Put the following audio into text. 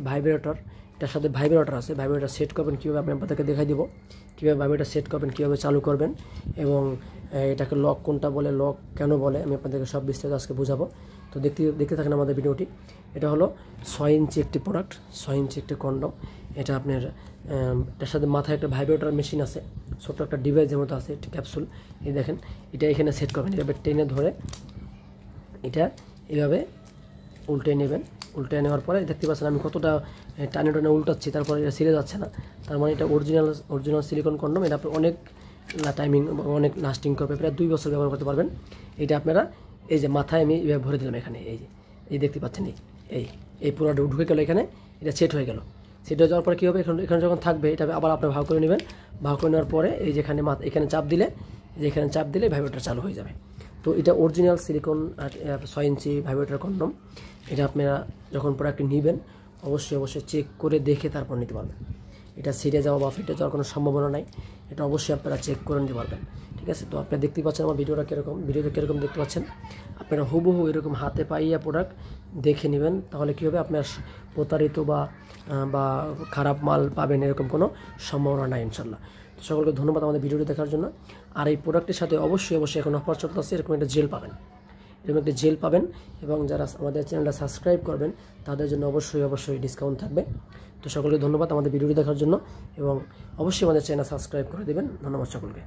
Vibrator, এটার সাথে vibrator আছে। ভাইব্রেটর সেট করবেন কীভাবে আমি আপনাদেরকে দেখাই দেবো, কীভাবে ভাইব্রেটর সেট করবেন, কীভাবে চালু করবেন, এবং এটাকে লক কোনটা বলে, লক কেন বলে, আমি আপনাদেরকে সব বিস্তারিত আজকে বোঝাবো। তো দেখতে থাকেন আমাদের ভিডিওটি। এটা হলো 6 ইঞ্চি একটি প্রোডাক্ট, 6 ইঞ্চি একটি কন্ডম। এটা আপনার এটার সাথে মাথায় একটা ভাইব্রেটর মেশিন আছে, ছোট্ট একটা ডিভাইসের মতো আছে, একটি ক্যাপসুল। এই দেখেন, এটা এখানে সেট করবেন, এভাবে টেনে ধরে এটা এভাবে উল্টে নেবেন। উল্টে নেওয়ার পরে দেখতে পাচ্ছেন আমি কতটা টানে টানে উল্টাচ্ছি, তারপরে এটা ছিঁড়ে যাচ্ছে না। তার মানে এটা অরিজিনাল সিলিকন কন্ডম। এটা আপনি অনেক টাইমিং, অনেক লাস্টিং করবে, প্রায় 2 বছর ব্যবহার করতে পারবেন। এটা আপনারা এই যে মাথায় আমি এভাবে ভরে দিলাম, এখানে এই দেখতে পাচ্ছেন, এই পুরোটা ঢুকে গেলো এখানে, এটা সেট হয়ে গেল। সেট হয়ে যাওয়ার পরে কী হবে, এখানে যখন থাকবে এটা আবার আপনি ভাগ করে নেবেন। ভাগ করে নেওয়ার পরে এই যেখানে এখানে চাপ দিলে, ভাইব্রেটর চালু হয়ে যাবে। তো এটা অরিজিনাল সিলিকন 6 ইঞ্চি ভাইব্রেটর কন্ডম। এটা আপনারা যখন প্রোডাক্টটি নেবেন অবশ্যই চেক করে দেখে তারপর নিতে পারবেন। এটা ছিঁড়ে যাওয়া বা ফেটে যাওয়ার কোনো সম্ভাবনা নাই, এটা অবশ্যই আপনারা চেক করে নিতে পারবেন। ঠিক আছে, তো আপনারা দেখতে পাচ্ছেন আমার ভিডিওতে কীরকম দেখতে পাচ্ছেন। আপনারা হুবহু এরকম হাতে পাইয়া প্রোডাক্ট দেখে নেবেন, তাহলে কী হবে, আপনার প্রতারিত বা খারাপ মাল পাবেন এরকম কোনো সম্ভাবনা নাই ইনশাল্লাহ। তো সকলকে ধন্যবাদ আমাদের ভিডিওটি দেখার জন্য। আর এই প্রোডাক্টের সাথে অবশ্যই এখন অফার চলতেছে, এরকম একটা জেল পাবেন, এবং যারা আমাদের চ্যানেলটা সাবস্ক্রাইব করবেন তাদের জন্য অবশ্যই ডিসকাউন্ট থাকবে। তো সকলকে ধন্যবাদ আমাদের ভিডিওটি দেখার জন্য, এবং অবশ্যই আমাদের চ্যানেল সাবস্ক্রাইব করে দেবেন। ধন্যবাদ সকলকে।